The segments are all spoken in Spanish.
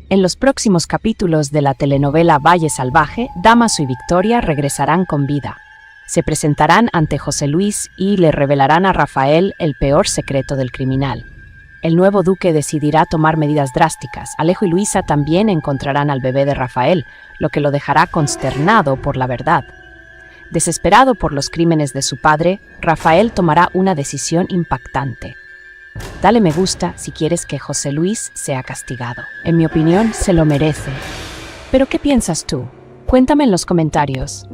En los próximos capítulos de la telenovela Valle Salvaje, Damaso y Victoria regresarán con vida. Se presentarán ante José Luis y le revelarán a Rafael el peor secreto del criminal. El nuevo duque decidirá tomar medidas drásticas. Alejo y Luisa también encontrarán al bebé de Rafael, lo que lo dejará consternado por la verdad. Desesperado por los crímenes de su padre, Rafael tomará una decisión impactante. Dale me gusta si quieres que José Luis sea castigado. En mi opinión, se lo merece. ¿Pero qué piensas tú? Cuéntame en los comentarios.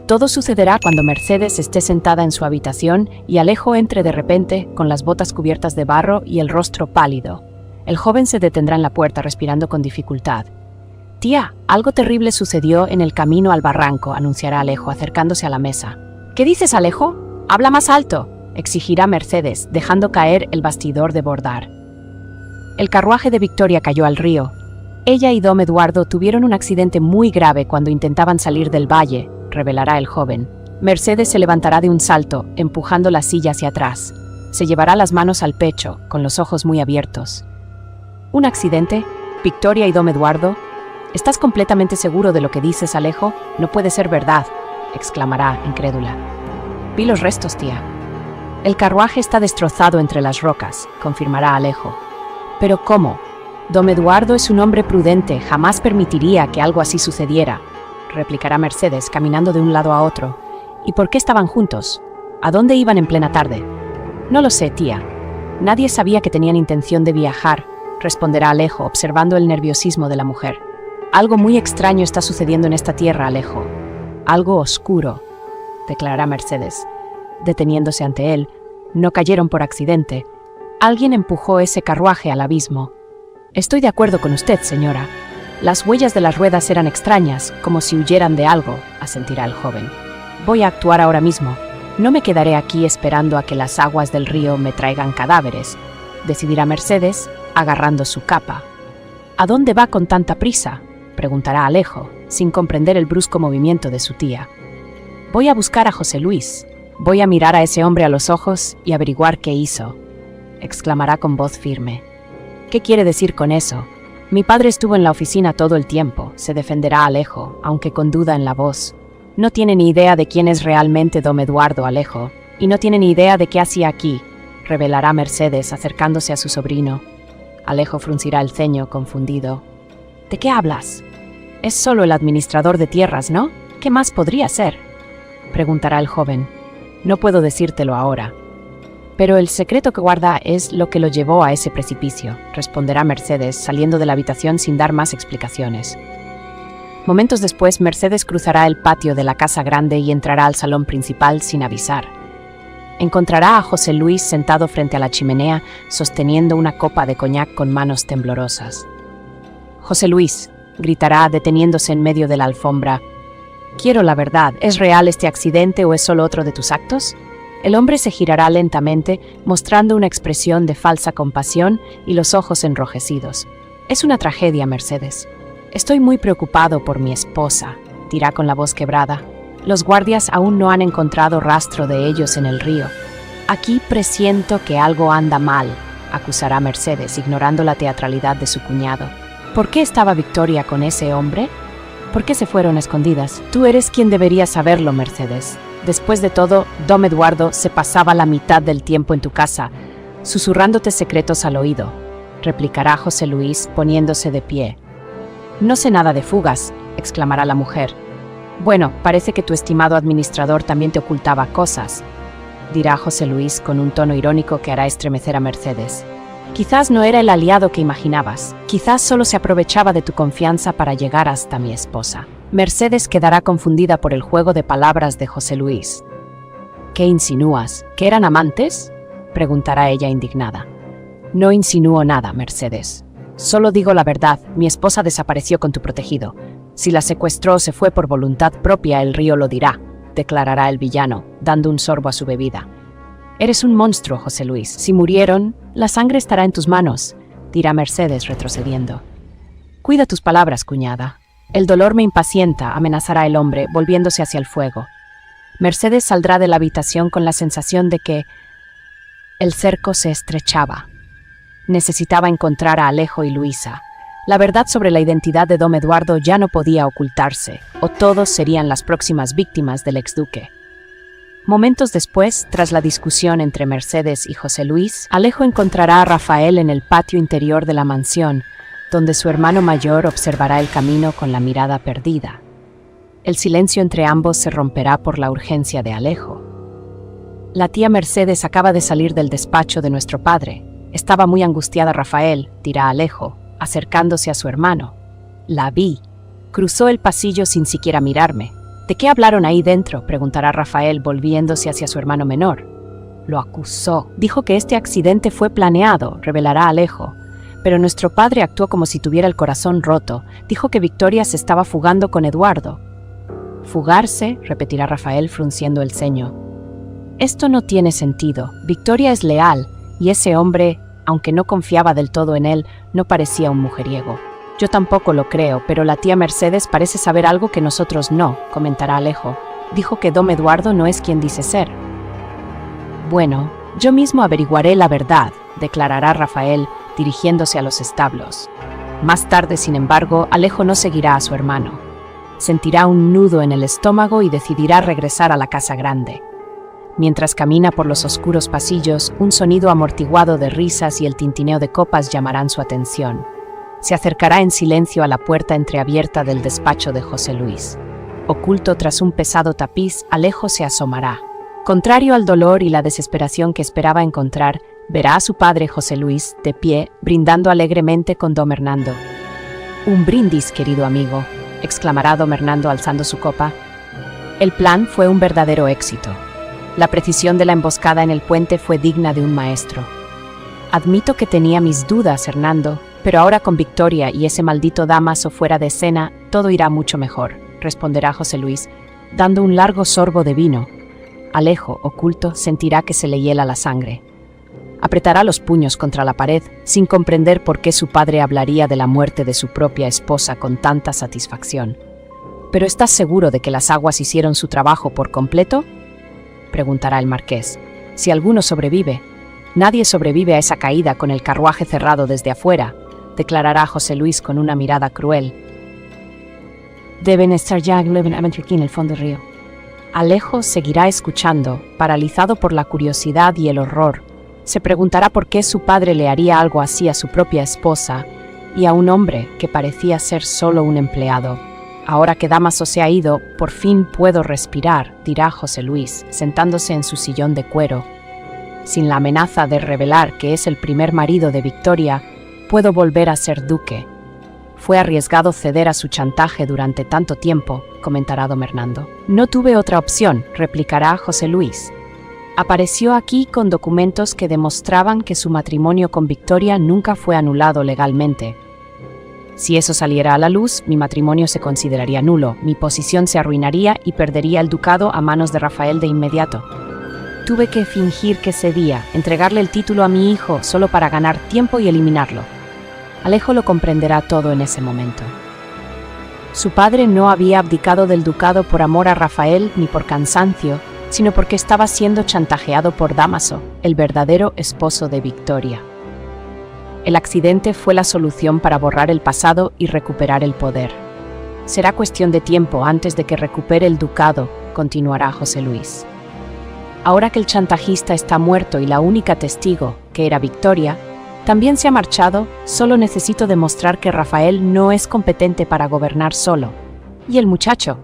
Todo sucederá cuando Mercedes esté sentada en su habitación y Alejo entre de repente con las botas cubiertas de barro y el rostro pálido. El joven se detendrá en la puerta respirando con dificultad. «Tía, algo terrible sucedió en el camino al barranco», anunciará Alejo acercándose a la mesa. «¿Qué dices, Alejo? Habla más alto», exigirá Mercedes, dejando caer el bastidor de bordar. El carruaje de Victoria cayó al río. Ella y Dom Eduardo tuvieron un accidente muy grave cuando intentaban salir del valle, revelará el joven. Mercedes se levantará de un salto, empujando la silla hacia atrás. Se llevará las manos al pecho, con los ojos muy abiertos. ¿Un accidente? ¿Victoria y Dom Eduardo? ¿Estás completamente seguro de lo que dices, Alejo? No puede ser verdad, exclamará, incrédula. Vi los restos, tía. El carruaje está destrozado entre las rocas, confirmará Alejo. ¿Pero cómo? Dom Eduardo es un hombre prudente, jamás permitiría que algo así sucediera, replicará Mercedes, caminando de un lado a otro. ¿Y por qué estaban juntos? ¿A dónde iban en plena tarde? No lo sé, tía. Nadie sabía que tenían intención de viajar, responderá Alejo, observando el nerviosismo de la mujer. Algo muy extraño está sucediendo en esta tierra, Alejo. Algo oscuro, declarará Mercedes. Deteniéndose ante él, no cayeron por accidente. Alguien empujó ese carruaje al abismo. Estoy de acuerdo con usted, señora. Las huellas de las ruedas eran extrañas, como si huyeran de algo, asentirá el joven. Voy a actuar ahora mismo. No me quedaré aquí esperando a que las aguas del río me traigan cadáveres, decidirá Mercedes, agarrando su capa. ¿A dónde va con tanta prisa?, preguntará Alejo, sin comprender el brusco movimiento de su tía. Voy a buscar a José Luis. Voy a mirar a ese hombre a los ojos y averiguar qué hizo, exclamará con voz firme. ¿Qué quiere decir con eso? Mi padre estuvo en la oficina todo el tiempo, se defenderá Alejo, aunque con duda en la voz. No tiene ni idea de quién es realmente Dom Eduardo, Alejo, y no tiene ni idea de qué hacía aquí, revelará Mercedes acercándose a su sobrino. Alejo fruncirá el ceño, confundido. ¿De qué hablas? Es solo el administrador de tierras, ¿no? ¿Qué más podría ser?, preguntará el joven. No puedo decírtelo ahora. Pero el secreto que guarda es lo que lo llevó a ese precipicio, responderá Mercedes, saliendo de la habitación sin dar más explicaciones. Momentos después, Mercedes cruzará el patio de la casa grande y entrará al salón principal sin avisar. Encontrará a José Luis sentado frente a la chimenea, sosteniendo una copa de coñac con manos temblorosas. «José Luis», gritará, deteniéndose en medio de la alfombra. «Quiero la verdad, ¿es real este accidente o es solo otro de tus actos?» El hombre se girará lentamente, mostrando una expresión de falsa compasión y los ojos enrojecidos. «Es una tragedia, Mercedes. Estoy muy preocupado por mi esposa», dirá con la voz quebrada. «Los guardias aún no han encontrado rastro de ellos en el río. Aquí presiento que algo anda mal», acusará Mercedes, ignorando la teatralidad de su cuñado. «¿Por qué estaba Victoria con ese hombre? ¿Por qué se fueron escondidas? Tú eres quien debería saberlo, Mercedes. Después de todo, Dom Eduardo se pasaba la mitad del tiempo en tu casa, susurrándote secretos al oído», replicará José Luis, poniéndose de pie. «No sé nada de fugas», exclamará la mujer. «Bueno, parece que tu estimado administrador también te ocultaba cosas», dirá José Luis con un tono irónico que hará estremecer a Mercedes. «Quizás no era el aliado que imaginabas. Quizás solo se aprovechaba de tu confianza para llegar hasta mi esposa». Mercedes quedará confundida por el juego de palabras de José Luis. «¿Qué insinúas? ¿Que eran amantes?», preguntará ella indignada. «No insinúo nada, Mercedes. Solo digo la verdad, mi esposa desapareció con tu protegido. Si la secuestró o se fue por voluntad propia, el río lo dirá», declarará el villano, dando un sorbo a su bebida. «Eres un monstruo, José Luis. Si murieron, la sangre estará en tus manos», dirá Mercedes retrocediendo. «Cuida tus palabras, cuñada. El dolor me impacienta», amenazará el hombre, volviéndose hacia el fuego. Mercedes saldrá de la habitación con la sensación de que el cerco se estrechaba. Necesitaba encontrar a Alejo y Luisa. La verdad sobre la identidad de Dom Eduardo ya no podía ocultarse, o todos serían las próximas víctimas del exduque. Momentos después, tras la discusión entre Mercedes y José Luis, Alejo encontrará a Rafael en el patio interior de la mansión, donde su hermano mayor observará el camino con la mirada perdida. El silencio entre ambos se romperá por la urgencia de Alejo. La tía Mercedes acaba de salir del despacho de nuestro padre. Estaba muy angustiada Rafael, dirá Alejo, acercándose a su hermano. La vi. Cruzó el pasillo sin siquiera mirarme. ¿De qué hablaron ahí dentro?, preguntará Rafael volviéndose hacia su hermano menor. Lo acusó. Dijo que este accidente fue planeado, revelará Alejo. Pero nuestro padre actuó como si tuviera el corazón roto. Dijo que Victoria se estaba fugando con Eduardo. «Fugarse», repetirá Rafael frunciendo el ceño. Esto no tiene sentido. Victoria es leal, y ese hombre, aunque no confiaba del todo en él, no parecía un mujeriego. Yo tampoco lo creo, pero la tía Mercedes parece saber algo que nosotros no, comentará Alejo. Dijo que Dom Eduardo no es quien dice ser. Bueno, yo mismo averiguaré la verdad, declarará Rafael, dirigiéndose a los establos. Más tarde, sin embargo, Alejo no seguirá a su hermano. Sentirá un nudo en el estómago y decidirá regresar a la casa grande. Mientras camina por los oscuros pasillos, un sonido amortiguado de risas y el tintineo de copas llamarán su atención. Se acercará en silencio a la puerta entreabierta del despacho de José Luis. Oculto tras un pesado tapiz, Alejo se asomará. Contrario al dolor y la desesperación que esperaba encontrar, verá a su padre José Luis, de pie, brindando alegremente con Dom Hernando. «Un brindis, querido amigo», exclamará Dom Hernando alzando su copa. El plan fue un verdadero éxito. La precisión de la emboscada en el puente fue digna de un maestro. «Admito que tenía mis dudas, Hernando, pero ahora con Victoria y ese maldito Dámaso fuera de escena, todo irá mucho mejor», responderá José Luis, dando un largo sorbo de vino. Alejo, oculto, sentirá que se le hiela la sangre. Apretará los puños contra la pared, sin comprender por qué su padre hablaría de la muerte de su propia esposa con tanta satisfacción. «¿Pero estás seguro de que las aguas hicieron su trabajo por completo?», preguntará el marqués. «Si alguno sobrevive». «Nadie sobrevive a esa caída con el carruaje cerrado desde afuera», declarará José Luis con una mirada cruel. «Deben estar ya en el fondo del río». Alejo seguirá escuchando, paralizado por la curiosidad y el horror. Se preguntará por qué su padre le haría algo así a su propia esposa y a un hombre que parecía ser solo un empleado. «Ahora que Dámaso se ha ido, por fin puedo respirar», dirá José Luis, sentándose en su sillón de cuero. «Sin la amenaza de revelar que es el primer marido de Victoria, puedo volver a ser duque. Fue arriesgado ceder a su chantaje durante tanto tiempo», comentará Dom Hernando. «No tuve otra opción», replicará José Luis. «Apareció aquí con documentos que demostraban que su matrimonio con Victoria nunca fue anulado legalmente. Si eso saliera a la luz, mi matrimonio se consideraría nulo, mi posición se arruinaría y perdería el ducado a manos de Rafael de inmediato. Tuve que fingir que cedía, entregarle el título a mi hijo solo para ganar tiempo y eliminarlo». Alejo lo comprenderá todo en ese momento. Su padre no había abdicado del ducado por amor a Rafael ni por cansancio, sino porque estaba siendo chantajeado por Dámaso, el verdadero esposo de Victoria. El accidente fue la solución para borrar el pasado y recuperar el poder. «Será cuestión de tiempo antes de que recupere el ducado», continuará José Luis. «Ahora que el chantajista está muerto y la única testigo, que era Victoria, también se ha marchado, solo necesito demostrar que Rafael no es competente para gobernar solo. ¿Y el muchacho?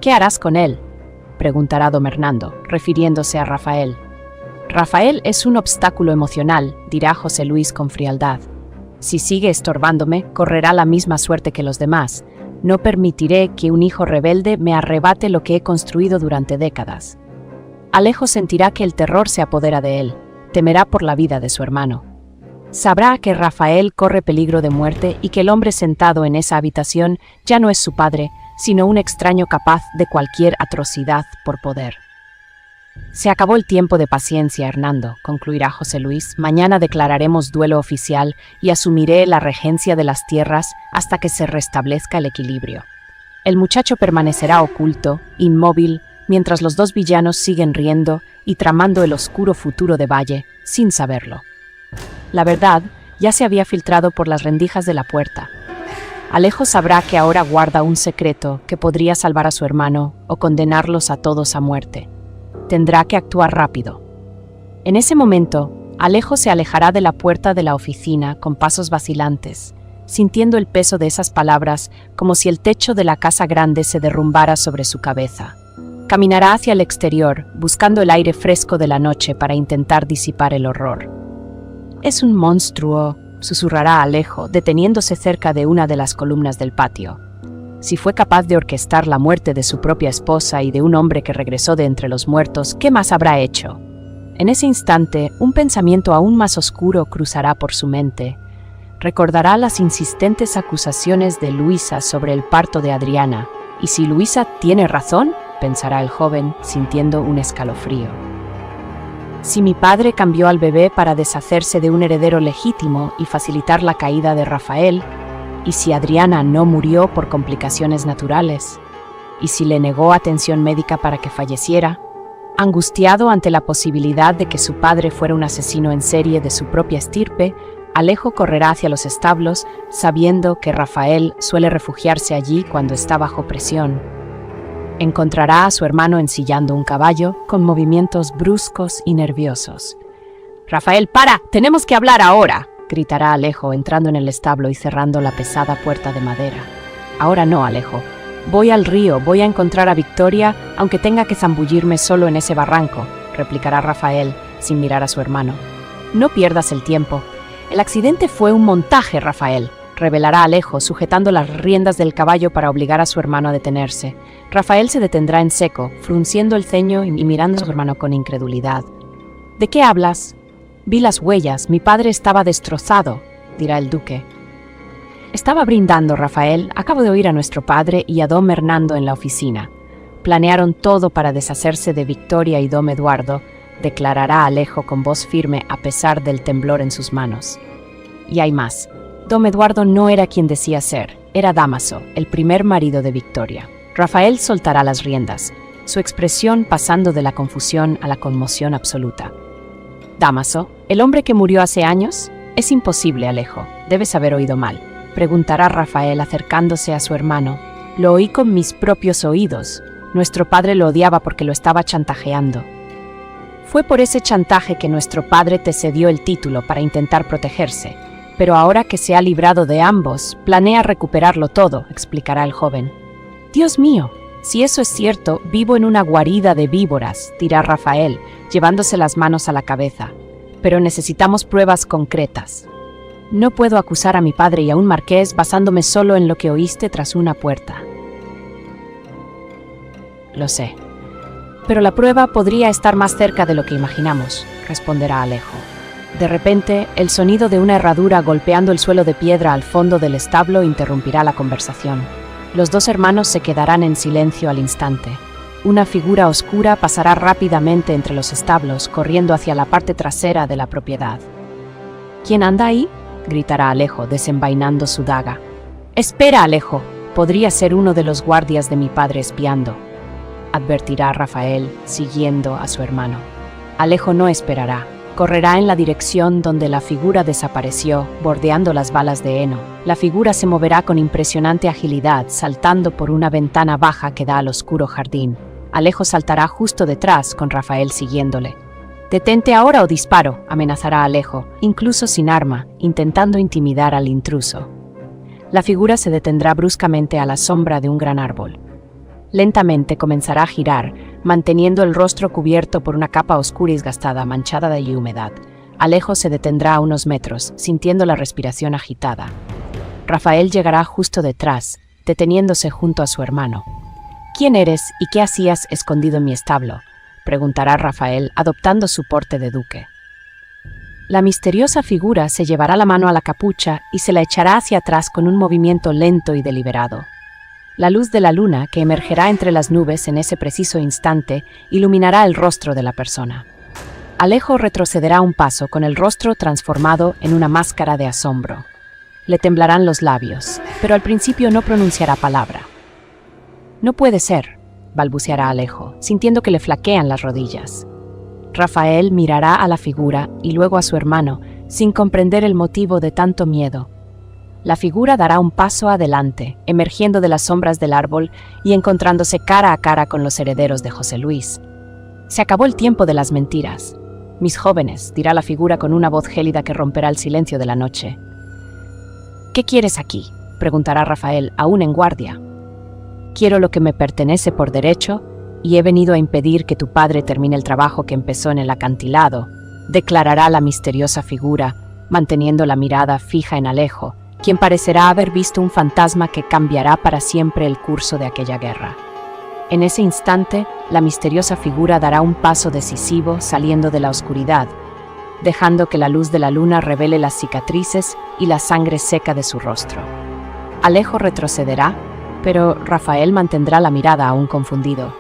¿Qué harás con él?», preguntará Dom Hernando, refiriéndose a Rafael. «Rafael es un obstáculo emocional», dirá José Luis con frialdad. «Si sigue estorbándome, correrá la misma suerte que los demás. No permitiré que un hijo rebelde me arrebate lo que he construido durante décadas». Alejo sentirá que el terror se apodera de él. Temerá por la vida de su hermano. Sabrá que Rafael corre peligro de muerte y que el hombre sentado en esa habitación ya no es su padre, sino un extraño capaz de cualquier atrocidad por poder. «Se acabó el tiempo de paciencia, Hernando», concluirá José Luis. «Mañana declararemos duelo oficial y asumiré la regencia de las tierras hasta que se restablezca el equilibrio». El muchacho permanecerá oculto, inmóvil, mientras los dos villanos siguen riendo y tramando el oscuro futuro de Valle, sin saberlo. La verdad ya se había filtrado por las rendijas de la puerta. Alejo sabrá que ahora guarda un secreto que podría salvar a su hermano o condenarlos a todos a muerte. Tendrá que actuar rápido. En ese momento, Alejo se alejará de la puerta de la oficina con pasos vacilantes, sintiendo el peso de esas palabras como si el techo de la casa grande se derrumbara sobre su cabeza. Caminará hacia el exterior, buscando el aire fresco de la noche para intentar disipar el horror. «Es un monstruo», susurrará Alejo, deteniéndose cerca de una de las columnas del patio. Si fue capaz de orquestar la muerte de su propia esposa y de un hombre que regresó de entre los muertos, ¿qué más habrá hecho? En ese instante, un pensamiento aún más oscuro cruzará por su mente. Recordará las insistentes acusaciones de Luisa sobre el parto de Adriana, y si Luisa tiene razón, pensará el joven, sintiendo un escalofrío. Si mi padre cambió al bebé para deshacerse de un heredero legítimo y facilitar la caída de Rafael, y si Adriana no murió por complicaciones naturales, y si le negó atención médica para que falleciera, angustiado ante la posibilidad de que su padre fuera un asesino en serie de su propia estirpe, Alejo correrá hacia los establos, sabiendo que Rafael suele refugiarse allí cuando está bajo presión. Encontrará a su hermano ensillando un caballo, con movimientos bruscos y nerviosos. «Rafael, para, tenemos que hablar ahora», gritará Alejo, entrando en el establo y cerrando la pesada puerta de madera. «Ahora no, Alejo. Voy al río, voy a encontrar a Victoria, aunque tenga que zambullirme solo en ese barranco», replicará Rafael, sin mirar a su hermano. «No pierdas el tiempo. El accidente fue un montaje, Rafael», revelará Alejo, sujetando las riendas del caballo para obligar a su hermano a detenerse. Rafael se detendrá en seco, frunciendo el ceño y mirando a su hermano con incredulidad. «¿De qué hablas?» «Vi las huellas, mi padre estaba destrozado», dirá el duque. «Estaba brindando, Rafael. Acabo de oír a nuestro padre y a don Hernando en la oficina. Planearon todo para deshacerse de Victoria y don Eduardo», declarará Alejo con voz firme a pesar del temblor en sus manos. «Y hay más. Don Eduardo no era quien decía ser, era Dámaso, el primer marido de Victoria». Rafael soltará las riendas, su expresión pasando de la confusión a la conmoción absoluta. «¿Dámaso, el hombre que murió hace años? Es imposible, Alejo. Debes haber oído mal», preguntará Rafael acercándose a su hermano. «Lo oí con mis propios oídos. Nuestro padre lo odiaba porque lo estaba chantajeando. Fue por ese chantaje que nuestro padre te cedió el título para intentar protegerse. Pero ahora que se ha librado de ambos, planea recuperarlo todo», explicará el joven. «Dios mío, si eso es cierto, vivo en una guarida de víboras», dirá Rafael, llevándose las manos a la cabeza. «Pero necesitamos pruebas concretas. No puedo acusar a mi padre y a un marqués basándome solo en lo que oíste tras una puerta». «Lo sé. Pero la prueba podría estar más cerca de lo que imaginamos», responderá Alejo. De repente, el sonido de una herradura golpeando el suelo de piedra al fondo del establo interrumpirá la conversación. Los dos hermanos se quedarán en silencio al instante. Una figura oscura pasará rápidamente entre los establos, corriendo hacia la parte trasera de la propiedad. «¿Quién anda ahí?», gritará Alejo, desenvainando su daga. «Espera, Alejo, podría ser uno de los guardias de mi padre espiando», advertirá Rafael, siguiendo a su hermano. Alejo no esperará. Correrá en la dirección donde la figura desapareció, bordeando las balas de heno. La figura se moverá con impresionante agilidad, saltando por una ventana baja que da al oscuro jardín. Alejo saltará justo detrás, con Rafael siguiéndole. «Detente ahora o disparo», amenazará Alejo, incluso sin arma, intentando intimidar al intruso. La figura se detendrá bruscamente a la sombra de un gran árbol. Lentamente comenzará a girar, manteniendo el rostro cubierto por una capa oscura y desgastada, manchada de humedad. Alejo se detendrá a unos metros, sintiendo la respiración agitada. Rafael llegará justo detrás, deteniéndose junto a su hermano. «¿Quién eres y qué hacías escondido en mi establo?», preguntará Rafael, adoptando su porte de duque. La misteriosa figura se llevará la mano a la capucha y se la echará hacia atrás con un movimiento lento y deliberado. La luz de la luna, que emergerá entre las nubes en ese preciso instante, iluminará el rostro de la persona. Alejo retrocederá un paso con el rostro transformado en una máscara de asombro. Le temblarán los labios, pero al principio no pronunciará palabra. «No puede ser», balbuceará Alejo, sintiendo que le flaquean las rodillas. Rafael mirará a la figura y luego a su hermano, sin comprender el motivo de tanto miedo. La figura dará un paso adelante, emergiendo de las sombras del árbol y encontrándose cara a cara con los herederos de José Luis. Se acabó el tiempo de las mentiras. Mis jóvenes, dirá la figura con una voz gélida que romperá el silencio de la noche. ¿Qué quieres aquí?, preguntará Rafael, aún en guardia. Quiero lo que me pertenece por derecho y he venido a impedir que tu padre termine el trabajo que empezó en el acantilado, declarará la misteriosa figura, manteniendo la mirada fija en Alejo, quien parecerá haber visto un fantasma que cambiará para siempre el curso de aquella guerra. En ese instante, la misteriosa figura dará un paso decisivo saliendo de la oscuridad, dejando que la luz de la luna revele las cicatrices y la sangre seca de su rostro. Alejo retrocederá, pero Rafael mantendrá la mirada aún confundido.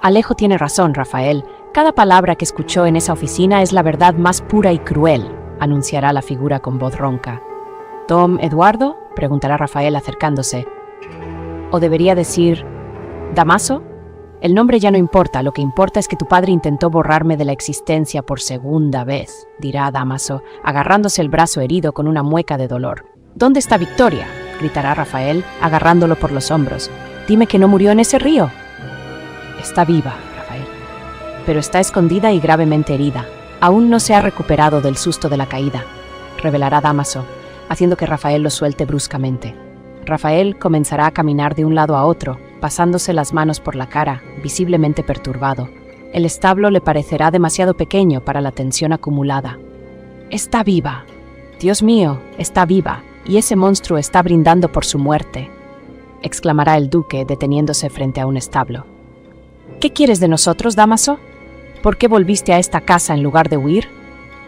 Alejo tiene razón, Rafael. Cada palabra que escuchó en esa oficina es la verdad más pura y cruel, anunciará la figura con voz ronca. ¿Don Eduardo?, preguntará Rafael acercándose. ¿O debería decir Damaso? El nombre ya no importa, lo que importa es que tu padre intentó borrarme de la existencia por segunda vez, dirá Damaso, agarrándose el brazo herido con una mueca de dolor. ¿Dónde está Victoria?, gritará Rafael, agarrándolo por los hombros. Dime que no murió en ese río. Está viva, Rafael, pero está escondida y gravemente herida. Aún no se ha recuperado del susto de la caída, revelará Damaso, haciendo que Rafael lo suelte bruscamente. Rafael comenzará a caminar de un lado a otro, pasándose las manos por la cara, visiblemente perturbado. El establo le parecerá demasiado pequeño para la tensión acumulada. Está viva. Dios mío, está viva, y ese monstruo está brindando por su muerte, exclamará el duque deteniéndose frente a un establo. ¿Qué quieres de nosotros, Damaso? ¿Por qué volviste a esta casa en lugar de huir?,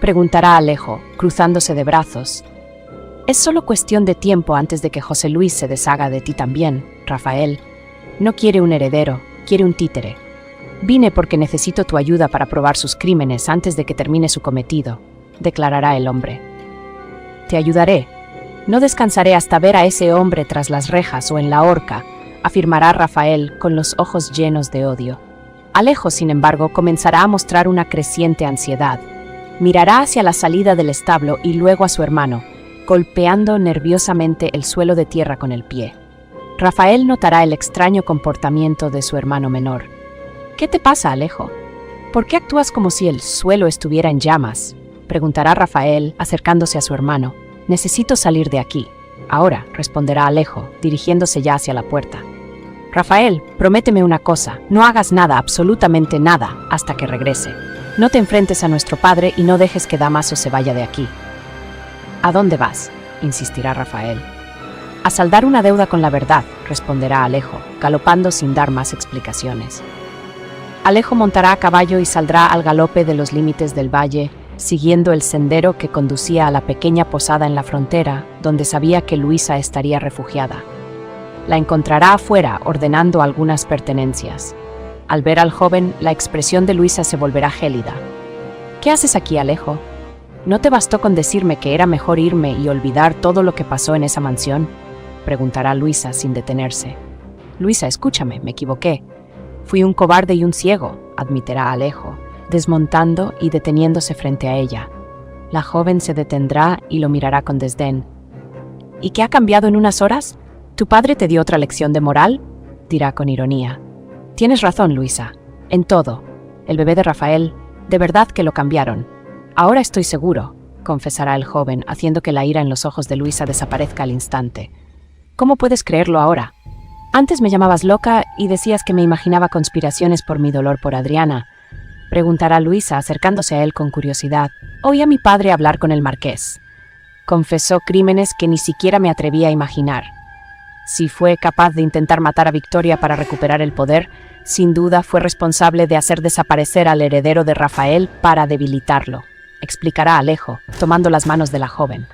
preguntará Alejo, cruzándose de brazos. Es solo cuestión de tiempo antes de que José Luis se deshaga de ti también, Rafael. No quiere un heredero, quiere un títere. Vine porque necesito tu ayuda para probar sus crímenes antes de que termine su cometido, declarará el hombre. Te ayudaré. No descansaré hasta ver a ese hombre tras las rejas o en la horca, afirmará Rafael con los ojos llenos de odio. Alejo, sin embargo, comenzará a mostrar una creciente ansiedad. Mirará hacia la salida del establo y luego a su hermano, golpeando nerviosamente el suelo de tierra con el pie. Rafael notará el extraño comportamiento de su hermano menor. ¿Qué te pasa, Alejo? ¿Por qué actúas como si el suelo estuviera en llamas?, preguntará Rafael, acercándose a su hermano. Necesito salir de aquí. Ahora, responderá Alejo, dirigiéndose ya hacia la puerta. Rafael, prométeme una cosa, no hagas nada, absolutamente nada, hasta que regrese. No te enfrentes a nuestro padre y no dejes que Damaso se vaya de aquí. ¿A dónde vas?, insistirá Rafael. A saldar una deuda con la verdad, responderá Alejo, galopando sin dar más explicaciones. Alejo montará a caballo y saldrá al galope de los límites del valle, siguiendo el sendero que conducía a la pequeña posada en la frontera, donde sabía que Luisa estaría refugiada. La encontrará afuera, ordenando algunas pertenencias. Al ver al joven, la expresión de Luisa se volverá gélida. ¿Qué haces aquí, Alejo? ¿No te bastó con decirme que era mejor irme y olvidar todo lo que pasó en esa mansión?, preguntará Luisa sin detenerse. Luisa, escúchame, me equivoqué. Fui un cobarde y un ciego, admitirá Alejo, desmontando y deteniéndose frente a ella. La joven se detendrá y lo mirará con desdén. ¿Y qué ha cambiado en unas horas? ¿Tu padre te dio otra lección de moral?, dirá con ironía. Tienes razón, Luisa. En todo. El bebé de Rafael, de verdad que lo cambiaron. Ahora estoy seguro, confesará el joven, haciendo que la ira en los ojos de Luisa desaparezca al instante. ¿Cómo puedes creerlo ahora? Antes me llamabas loca y decías que me imaginaba conspiraciones por mi dolor por Adriana, preguntará Luisa, acercándose a él con curiosidad. Oí a mi padre hablar con el marqués. Confesó crímenes que ni siquiera me atrevía a imaginar. Si fue capaz de intentar matar a Victoria para recuperar el poder, sin duda fue responsable de hacer desaparecer al heredero de Rafael para debilitarlo, explicará Alejo, tomando las manos de la joven.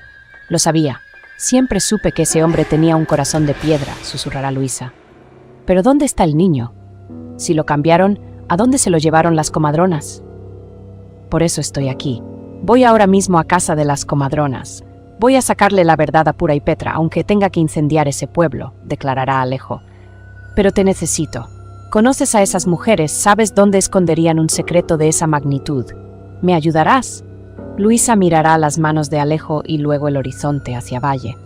Lo sabía. Siempre supe que ese hombre tenía un corazón de piedra, susurrará Luisa. ¿Pero dónde está el niño? Si lo cambiaron, ¿a dónde se lo llevaron las comadronas? Por eso estoy aquí. Voy ahora mismo a casa de las comadronas. Voy a sacarle la verdad a Pura y Petra, aunque tenga que incendiar ese pueblo, declarará Alejo. Pero te necesito. Conoces a esas mujeres, sabes dónde esconderían un secreto de esa magnitud. ¿Me ayudarás? Luisa mirará las manos de Alejo y luego el horizonte hacia valle.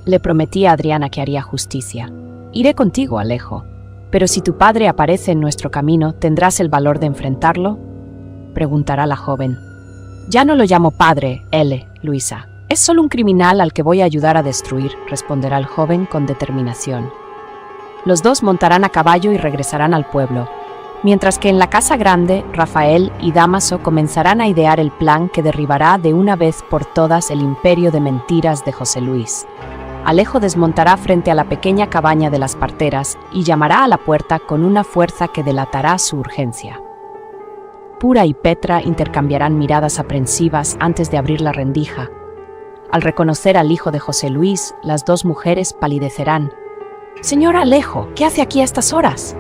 Le prometí a Adriana que haría justicia. Iré contigo, Alejo. Pero si tu padre aparece en nuestro camino, ¿tendrás el valor de enfrentarlo? Preguntará la joven. Ya no lo llamo padre, Luisa. Es solo un criminal al que voy a ayudar a destruir, responderá el joven con determinación. Los dos montarán a caballo y regresarán al pueblo, mientras que en la casa grande, Rafael y Dámaso comenzarán a idear el plan que derribará de una vez por todas el imperio de mentiras de José Luis. Alejo desmontará frente a la pequeña cabaña de las parteras y llamará a la puerta con una fuerza que delatará su urgencia. Pura y Petra intercambiarán miradas aprensivas antes de abrir la rendija. Al reconocer al hijo de José Luis, las dos mujeres palidecerán. «Señor Alejo, ¿qué hace aquí a estas horas?»,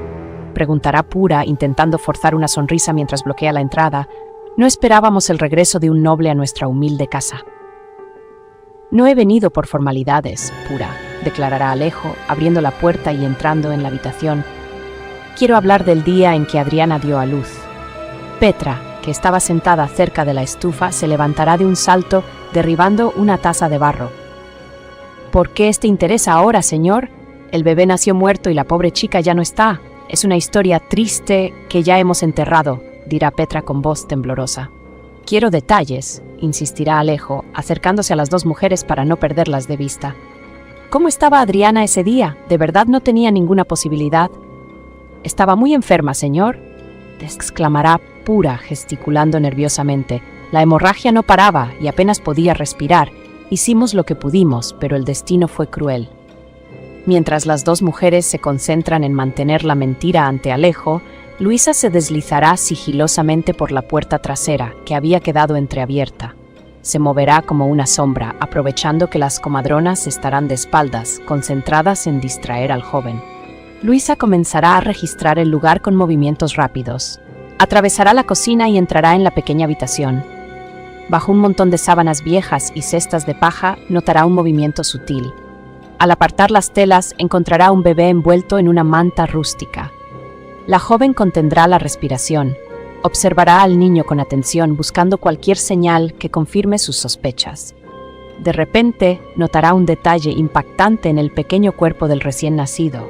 preguntará Pura, intentando forzar una sonrisa mientras bloquea la entrada. «No esperábamos el regreso de un noble a nuestra humilde casa». «No he venido por formalidades, Pura», declarará Alejo, abriendo la puerta y entrando en la habitación. «Quiero hablar del día en que Adriana dio a luz». Petra, que estaba sentada cerca de la estufa, se levantará de un salto, derribando una taza de barro. «¿Por qué este interés ahora, señor? El bebé nació muerto y la pobre chica ya no está. Es una historia triste que ya hemos enterrado», dirá Petra con voz temblorosa. «Quiero detalles», insistirá Alejo, acercándose a las dos mujeres para no perderlas de vista. «¿Cómo estaba Adriana ese día? ¿De verdad no tenía ninguna posibilidad?» «Estaba muy enferma, señor», exclamará Pura, gesticulando nerviosamente. «La hemorragia no paraba y apenas podía respirar. Hicimos lo que pudimos, pero el destino fue cruel». Mientras las dos mujeres se concentran en mantener la mentira ante Alejo, Luisa se deslizará sigilosamente por la puerta trasera, que había quedado entreabierta. Se moverá como una sombra, aprovechando que las comadronas estarán de espaldas, concentradas en distraer al joven. Luisa comenzará a registrar el lugar con movimientos rápidos. Atravesará la cocina y entrará en la pequeña habitación. Bajo un montón de sábanas viejas y cestas de paja, notará un movimiento sutil. Al apartar las telas, encontrará un bebé envuelto en una manta rústica. La joven contendrá la respiración. Observará al niño con atención, buscando cualquier señal que confirme sus sospechas. De repente, notará un detalle impactante en el pequeño cuerpo del recién nacido.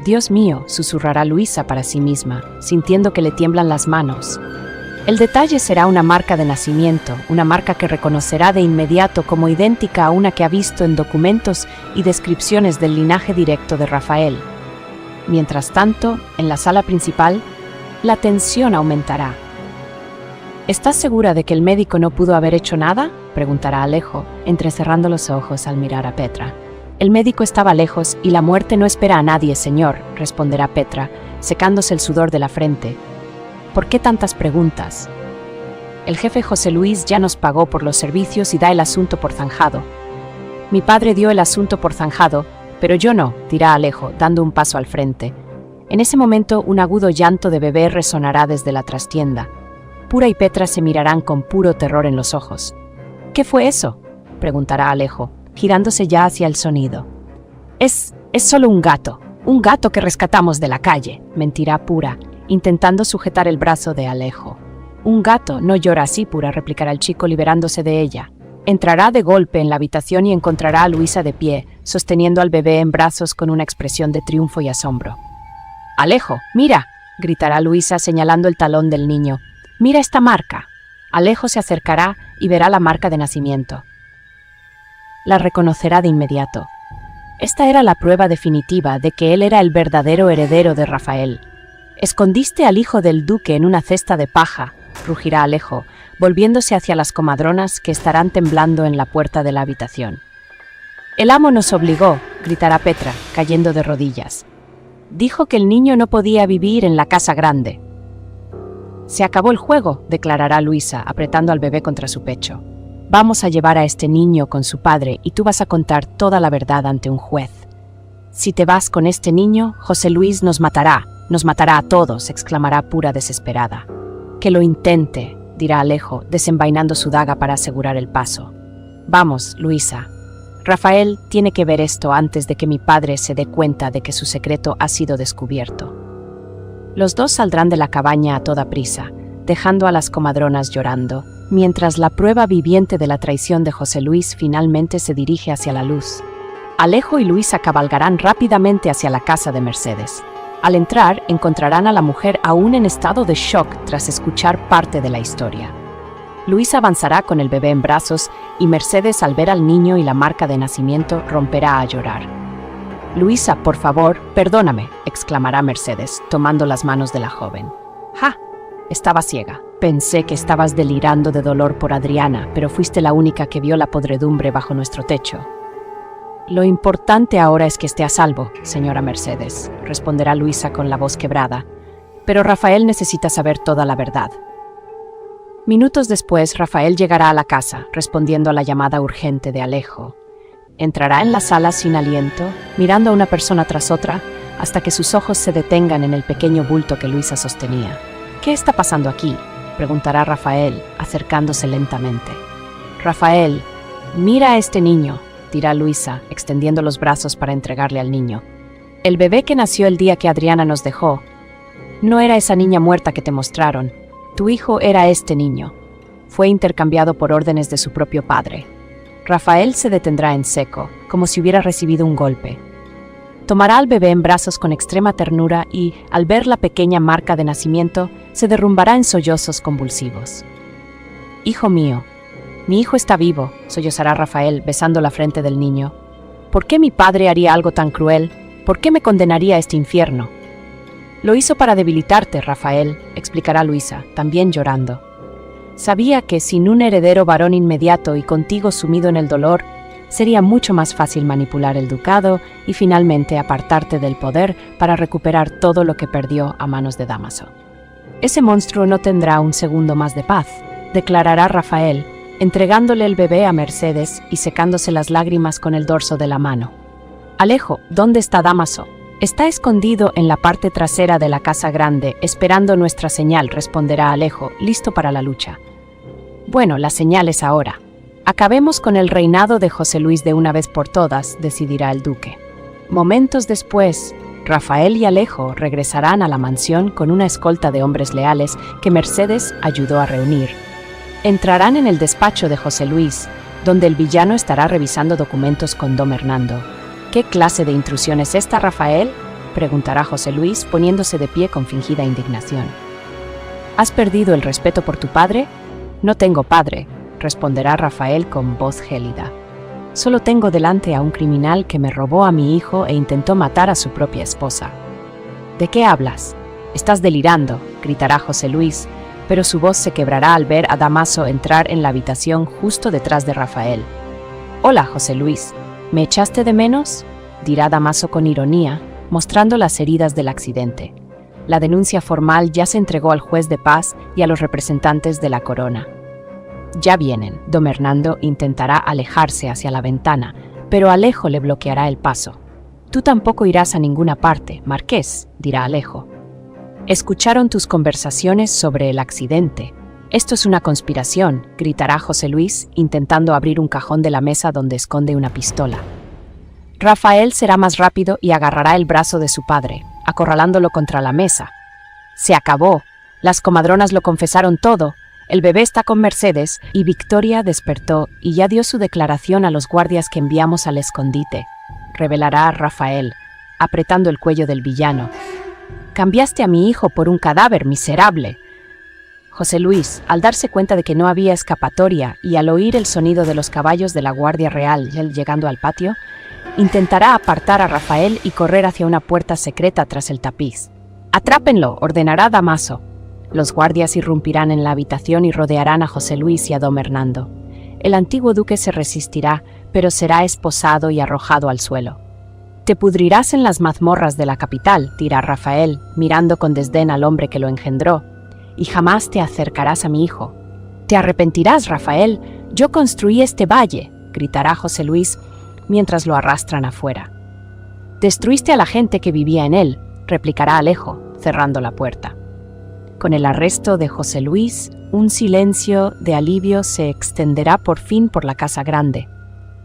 «Dios mío», susurrará Luisa para sí misma, sintiendo que le tiemblan las manos. El detalle será una marca de nacimiento, una marca que reconocerá de inmediato como idéntica a una que ha visto en documentos y descripciones del linaje directo de Rafael. Mientras tanto, en la sala principal, la tensión aumentará. «¿Estás segura de que el médico no pudo haber hecho nada?», preguntará Alejo, entrecerrando los ojos al mirar a Petra. «El médico estaba lejos y la muerte no espera a nadie, señor», responderá Petra, secándose el sudor de la frente. «¿Por qué tantas preguntas? El jefe José Luis ya nos pagó por los servicios y da el asunto por zanjado». «Mi padre dio el asunto por zanjado, pero yo no», dirá Alejo, dando un paso al frente. En ese momento, un agudo llanto de bebé resonará desde la trastienda. Pura y Petra se mirarán con puro terror en los ojos. «¿Qué fue eso?», preguntará Alejo, girándose ya hacia el sonido. Es solo un gato que rescatamos de la calle», mentirá Pura, intentando sujetar el brazo de Alejo. «Un gato no llora así, Pura», replicará el chico liberándose de ella. Entrará de golpe en la habitación y encontrará a Luisa de pie, sosteniendo al bebé en brazos con una expresión de triunfo y asombro. «Alejo, mira», gritará Luisa señalando el talón del niño. «Mira esta marca». Alejo se acercará y verá la marca de nacimiento. La reconocerá de inmediato. Esta era la prueba definitiva de que él era el verdadero heredero de Rafael. «Escondiste al hijo del duque en una cesta de paja», rugirá Alejo, volviéndose hacia las comadronas que estarán temblando en la puerta de la habitación. «El amo nos obligó», gritará Petra, cayendo de rodillas. «Dijo que el niño no podía vivir en la casa grande». «Se acabó el juego», declarará Luisa, apretando al bebé contra su pecho. «Vamos a llevar a este niño con su padre y tú vas a contar toda la verdad ante un juez. Si te vas con este niño, José Luis nos matará a todos», exclamará Pura desesperada. «Que lo intente», dirá Alejo, desenvainando su daga para asegurar el paso. «Vamos, Luisa. Rafael tiene que ver esto antes de que mi padre se dé cuenta de que su secreto ha sido descubierto». Los dos saldrán de la cabaña a toda prisa, dejando a las comadronas llorando, mientras la prueba viviente de la traición de José Luis finalmente se dirige hacia la luz. Alejo y Luisa cabalgarán rápidamente hacia la casa de Mercedes. Al entrar, encontrarán a la mujer aún en estado de shock tras escuchar parte de la historia. Luisa avanzará con el bebé en brazos y Mercedes, al ver al niño y la marca de nacimiento, romperá a llorar. «Luisa, por favor, perdóname», exclamará Mercedes, tomando las manos de la joven. «Ja, estaba ciega. Pensé que estabas delirando de dolor por Adriana, pero fuiste la única que vio la podredumbre bajo nuestro techo». «Lo importante ahora es que esté a salvo, señora Mercedes», responderá Luisa con la voz quebrada. «Pero Rafael necesita saber toda la verdad». Minutos después, Rafael llegará a la casa, respondiendo a la llamada urgente de Alejo. Entrará en la sala sin aliento, mirando a una persona tras otra, hasta que sus ojos se detengan en el pequeño bulto que Luisa sostenía. «¿Qué está pasando aquí?», preguntará Rafael, acercándose lentamente. «Rafael, mira a este niño», dirá Luisa, extendiendo los brazos para entregarle al niño. «El bebé que nació el día que Adriana nos dejó no era esa niña muerta que te mostraron. Tu hijo era este niño. Fue intercambiado por órdenes de su propio padre». Rafael se detendrá en seco, como si hubiera recibido un golpe. Tomará al bebé en brazos con extrema ternura y, al ver la pequeña marca de nacimiento, se derrumbará en sollozos convulsivos. «Hijo mío, mi hijo está vivo», sollozará Rafael, besando la frente del niño. «¿Por qué mi padre haría algo tan cruel? ¿Por qué me condenaría a este infierno?» «Lo hizo para debilitarte, Rafael», explicará Luisa, también llorando. «Sabía que sin un heredero varón inmediato y contigo sumido en el dolor, sería mucho más fácil manipular el ducado y finalmente apartarte del poder para recuperar todo lo que perdió a manos de Dámaso. Ese monstruo no tendrá un segundo más de paz», declarará Rafael, entregándole el bebé a Mercedes y secándose las lágrimas con el dorso de la mano. «Alejo, ¿dónde está Dámaso?» «Está escondido en la parte trasera de la casa grande, esperando nuestra señal», responderá Alejo, listo para la lucha. «Bueno, la señal es ahora. Acabemos con el reinado de José Luis de una vez por todas», decidirá el duque. Momentos después, Rafael y Alejo regresarán a la mansión con una escolta de hombres leales que Mercedes ayudó a reunir. Entrarán en el despacho de José Luis, donde el villano estará revisando documentos con don Hernando. «¿Qué clase de intrusión es esta, Rafael?», preguntará José Luis, poniéndose de pie con fingida indignación. «¿Has perdido el respeto por tu padre?». «No tengo padre», responderá Rafael con voz gélida. «Solo tengo delante a un criminal que me robó a mi hijo e intentó matar a su propia esposa». «¿De qué hablas? Estás delirando», gritará José Luis, pero su voz se quebrará al ver a Dámaso entrar en la habitación justo detrás de Rafael. «Hola, José Luis, ¿me echaste de menos?», dirá Dámaso con ironía, mostrando las heridas del accidente. La denuncia formal ya se entregó al juez de paz y a los representantes de la corona. «Ya vienen», don Hernando intentará alejarse hacia la ventana, pero Alejo le bloqueará el paso. «Tú tampoco irás a ninguna parte, Marqués», dirá Alejo. «Escucharon tus conversaciones sobre el accidente. Esto es una conspiración», gritará José Luis, intentando abrir un cajón de la mesa donde esconde una pistola. Rafael será más rápido y agarrará el brazo de su padre, acorralándolo contra la mesa. «Se acabó. Las comadronas lo confesaron todo. El bebé está con Mercedes y Victoria despertó y ya dio su declaración a los guardias que enviamos al escondite», revelará Rafael, apretando el cuello del villano. «Cambiaste a mi hijo por un cadáver, miserable». José Luis, al darse cuenta de que no había escapatoria y al oír el sonido de los caballos de la Guardia Real llegando al patio, intentará apartar a Rafael y correr hacia una puerta secreta tras el tapiz. «Atrápenlo», ordenará Dámaso. Los guardias irrumpirán en la habitación y rodearán a José Luis y a don Hernando. El antiguo duque se resistirá, pero será esposado y arrojado al suelo. «Te pudrirás en las mazmorras de la capital», dirá Rafael, mirando con desdén al hombre que lo engendró, «y jamás te acercarás a mi hijo». «Te arrepentirás, Rafael, yo construí este valle», gritará José Luis, mientras lo arrastran afuera. «Destruiste a la gente que vivía en él», replicará Alejo, cerrando la puerta. Con el arresto de José Luis, un silencio de alivio se extenderá por fin por la casa grande.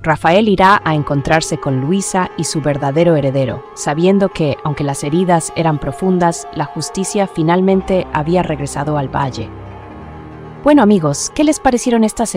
Rafael irá a encontrarse con Luisa y su verdadero heredero, sabiendo que, aunque las heridas eran profundas, la justicia finalmente había regresado al valle. Bueno amigos, ¿qué les parecieron estas